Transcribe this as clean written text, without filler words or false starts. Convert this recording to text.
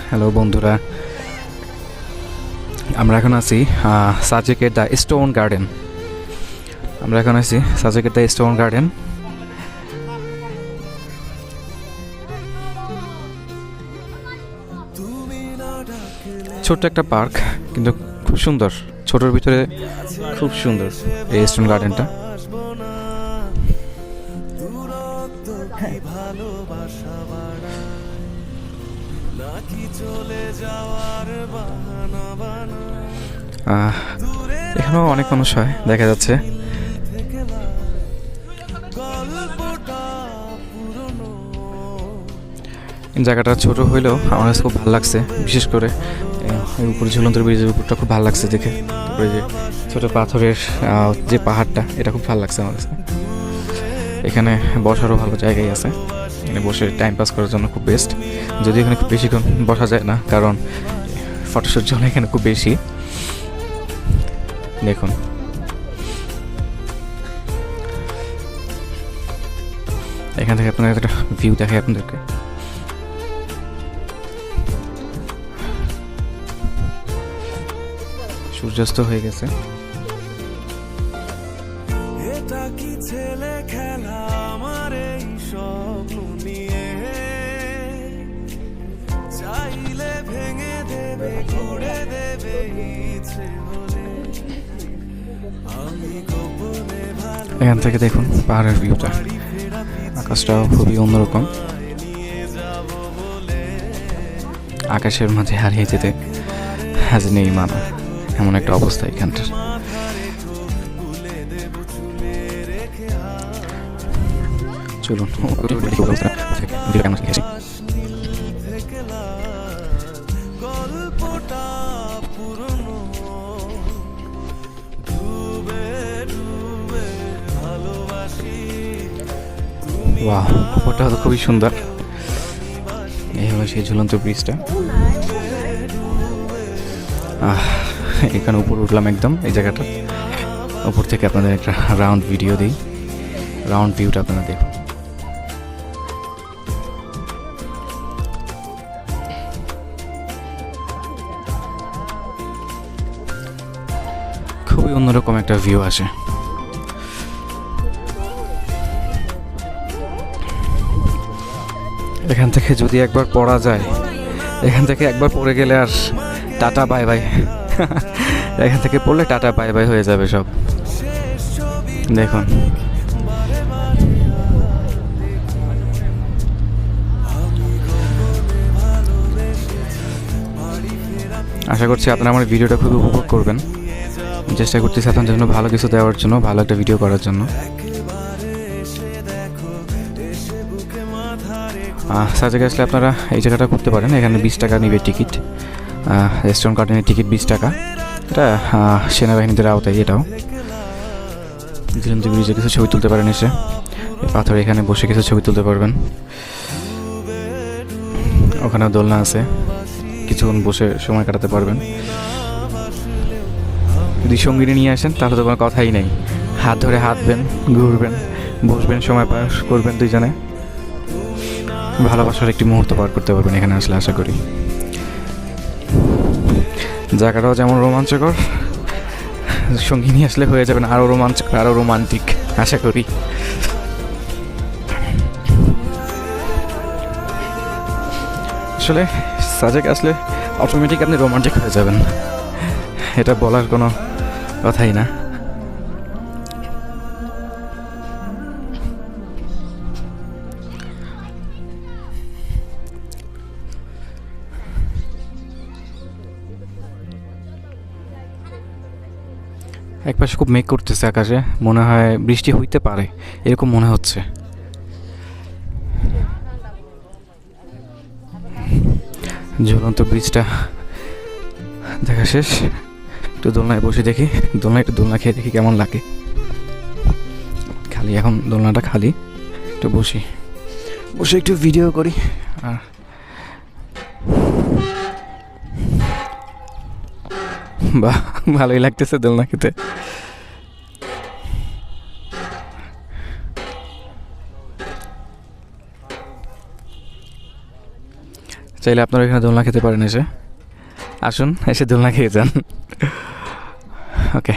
Hello বন্ধুরা, আমরা এখন আছি সাজেকের দ্য স্টোন গার্ডেন। ছোট্ট একটা পার্ক, কিন্তু খুব সুন্দর। ছোটোর ভিতরে খুব সুন্দর এই স্টোন গার্ডেনটা। এখানেও অনেক মানুষ হয় দেখা যাচ্ছে। জায়গাটা ছোট হইলেও আমার কাছে খুব ভালো লাগছে, বিশেষ করে উপরে ঝুলন্ত ব্রিজের উপরটা খুব ভালো লাগছে দেখে। তারপরে যে ছোট পাথরের যে পাহাড়টা, এটা খুব ভালো লাগছে আমার কাছে। এখানে বসারও ভালো জায়গায় আছে, এখানে বসে টাইম পাস করার জন্য খুব বেস্ট। যদিও এখানে খুব বেশিক্ষণ বসা যায় না, কারণ ফটোশুট জন্য এখানে খুব বেশি। দেখুন, এখান থেকে আপনাদের একটা ভিউ দেখায় আপনাদেরকে। সূর্যাস্ত হয়ে গেছে। এটা কি ছেলে খেলা আমার এই স্বপ্ন নিয়ে, চাইলে ভেঙে দেবে করে দেবে ইচ্ছে হলে, আমি গোপনে ভালো। এখান থেকে দেখুন পাহাড়ের ভিউটা, আকাশটাও খুবই অন্যরকম। আকাশের মাঝে হারিয়ে যেতে আজ নেই মানা, এমন একটা অবস্থা এখানটার। চলুন বাহ, ওটা তো খুবই সুন্দর। এই হলো সেই ঝুলন্ত ব্রিজটা। এখানে উপর উঠলাম একদম এই জায়গাটা। উপর থেকে আপনাদের একটা রাউন্ড ভিডিও দিই, রাউন্ড ভিউটা আপনারা দেখুন। খুবই অন্যরকম একটা ভিউ আসে। এখান থেকে যদি একবার পড়া যায়, এখান থেকে একবার পড়ে গেলে আর টাটা বাই বাই। এখান থেকে পড়লে টাটা বাই বাই হয়ে যাবে সব। দেখুন, আশা করছি আপনারা আমার ভিডিওটা খুবই উপভোগ করবেন। চেষ্টা করতেছি আপনাদের জন্য ভালো কিছু দেওয়ার জন্য, ভালো একটা ভিডিও করার জন্য। সাজেকে আসলে আপনারা এই জায়গাটা করতে পারেন। এখানে 20 টাকা নেবে টিকিট। স্টোন গার্ডেনের টিকিট 20 টাকা। এটা সেনাবাহিনীদের আওতায়। এটাও ঝুলন্ত ব্রিজে কিছু ছবি তুলতে পারেন এসে। পাথর এখানে বসে কিছু ছবি তুলতে পারবেন। ওখানে দোলনা আছে, কিছুক্ষণ বসে সময় কাটাতে পারবেন। যদি সঙ্গীরে নিয়ে আসেন তাহলে তো কোনো কথাই নেই। হাত ধরে হাঁটবেন, ঘুরবেন, বসবেন, সময় পাস করবেন দুইজনে। ভালোবাসার একটি মুহূর্ত পার করতে পারবেন এখানে আসলে, আশা করি। জায়গাটাও যেমন রোমাঞ্চকর, সঙ্গী নিয়ে আসলে হয়ে যাবেন আরও রোমাঞ্চকর, আরও রোমান্টিক, আশা করি। আসলে সাজেক আসলে অটোমেটিক আপনি রোমান্টিক হয়ে যাবেন, এটা বলার কোনো কথাই না। একপাশে খুব মেঘ করতেছে আকাশে, মনে হয় বৃষ্টি হইতে পারে, এরকম মনে হচ্ছে। ঝুলন্ত ব্রিজটা দেখা শেষ। একটু দোলনায় বসে দেখি, একটু দোলনা খেয়ে দেখি কেমন লাগে। খালি এখন দোলনাটা খালি, একটু বসে একটু ভিডিও করি। আর বাহ, ভালোই লাগতেছে দোলনা খেতে। চাইলে আপনারা এখানে দোলনা খেতে পারেন, এসে আসুন, এসে দোলনা খেয়ে যান। ওকে।